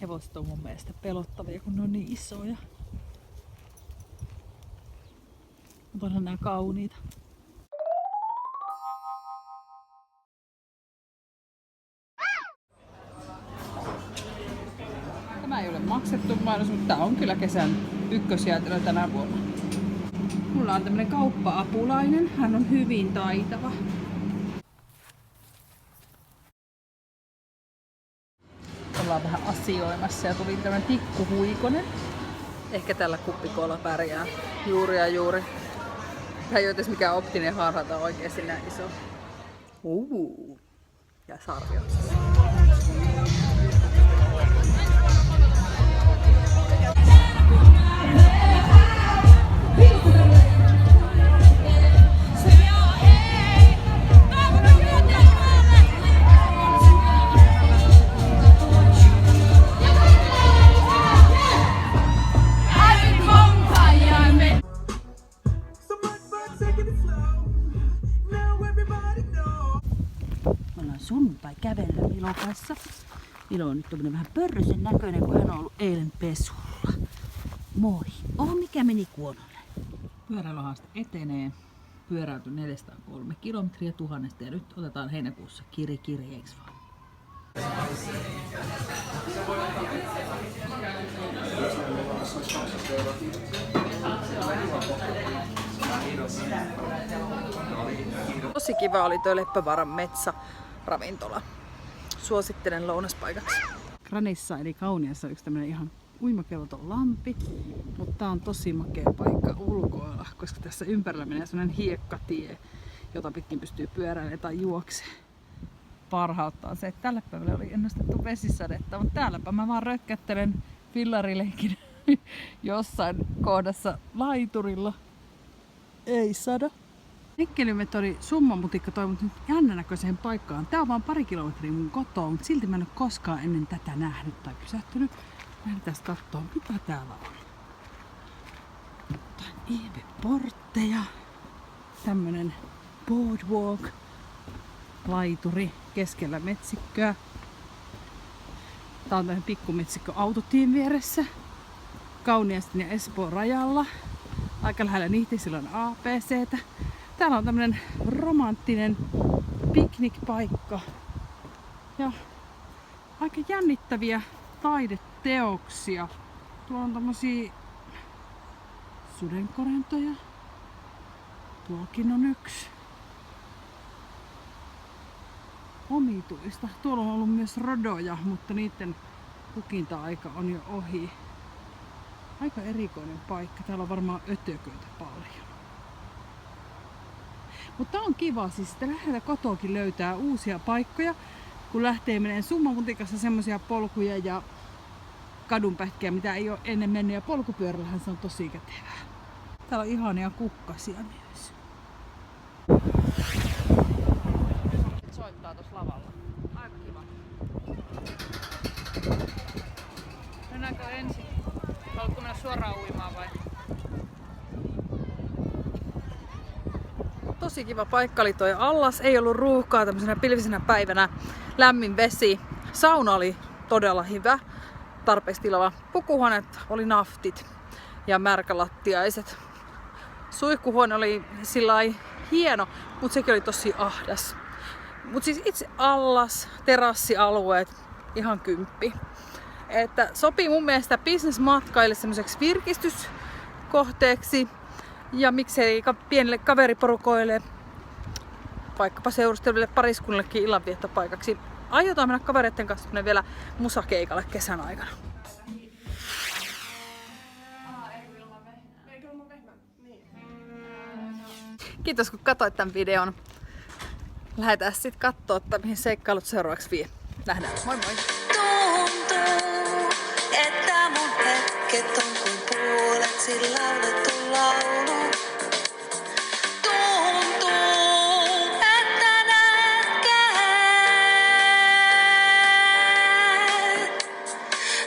Hevoset on mun mielestä pelottavia, kun ne on niin isoja. Mutta onhan nää kauniita. Tämä ei ole maksettu mainos, mutta tää on kyllä kesän ykkösjäätelö tänä vuonna. Mulla on tämmönen kauppa-apulainen. Hän on hyvin taitava. Ollaan vähän asioimassa ja tuli tämmönen tikkuhuikonen. Ehkä tällä kuppikoolla pärjää juuri ja juuri. Tää ei oo edes mikään optinen harha, tää on oikeesti näin iso. Ja sarvi on. Sunnuntai kävellä Milon kanssa. Milo on nyt tommonen vähän pörrösen näköinen, kun hän on ollut eilen pesulla. Moi! Mikä meni kuonolle? Pyöräilyhaaste etenee. Pyöräyty 403 kilometriä 1000 ja nyt otetaan heinäkuussa kiri, eiks vaan? Tosi kiva oli tuo Leppävaaran metsäravintola. Suosittelen lounaspaikaksi. Granissa eli Kauniassa on yksi tämmönen ihan uimakelvoton lampi, mutta tää on tosi makea paikka ulkoilla, koska tässä ympärillä menee semmonen hiekkatie, jota pitkin pystyy pyöräilemään tai juokseen. Parhautta on se, että tällä päivällä oli ennustettu vesisadetta, mutta täälläpä mä vaan rökkättelen fillarileikin jossain kohdassa laiturilla. Ei sada. Nikkelimetodi summamutikka toi mut nyt jännänäköiseen paikkaan. Tää on vaan pari kilometriä mun kotoa, mutta silti mä en oo koskaan ennen tätä nähnyt tai pysähtynyt. Lähdetään kattoo, mitä täällä on. Jotain ihmeportteja. Tämmönen boardwalk. Laituri keskellä metsikköä. Tää on tämmönen pikkumetsikkö autotien vieressä. Kauniaisten ja Espoon rajalla. Aika lähellä Nihtisillä on ABCtä. Täällä on tämmönen romanttinen piknikpaikka. Ja aika jännittäviä taideteoksia. Tuolla on tämmösiä sudenkorentoja. Tuokin on yksi. Omituista. Tuolla on ollut myös rodoja, mutta niiden hukinta-aika on jo ohi. Aika erikoinen paikka. Täällä on varmaan ötököitä paljon. Mutta on kiva, siis että läheltä kotoakin löytää uusia paikkoja, kun lähtee menee summamutikassa semmosia polkuja ja kadunpätkiä, mitä ei ole ennen mennyt, ja polkupyörällähän se on tosi kätevää. Täällä on ihania kukkasia myös. Soittaa tossa lavalla. Aika kiva. Mennäänkö ensin? Haluatko mennä suoraan uimaan vai? Tosi kiva paikka oli toi allas. Ei ollut ruuhkaa tämmöisenä pilvisenä päivänä. Lämmin vesi. Sauna oli todella hyvä. Tarpeeksi tilava. Pukuhuoneet oli naftit ja märkälattiaiset. Suihkuhuone oli sillai hieno, mutta sekin oli tosi ahdas. Mutta siis itse allas, terassialueet, ihan 10. Että sopii mun mielestä businessmatkaille semmoiseksi virkistyskohteeksi ja miksei pienille kaveriporukoille, vaikkapa seurusteleville pariskunnillekin illanviettopaikaksi. Aiotaan mennä kavereiden kanssa vielä musakeikalle kesän aikana. Kiitos kun katsoit tämän videon. Lähdetään sitten kattoo, että mihin seikkailut seuraavaksi vie. Nähdään. Moi moi! Tuntuu, että mun hetket on kuin puoleksi laulettu.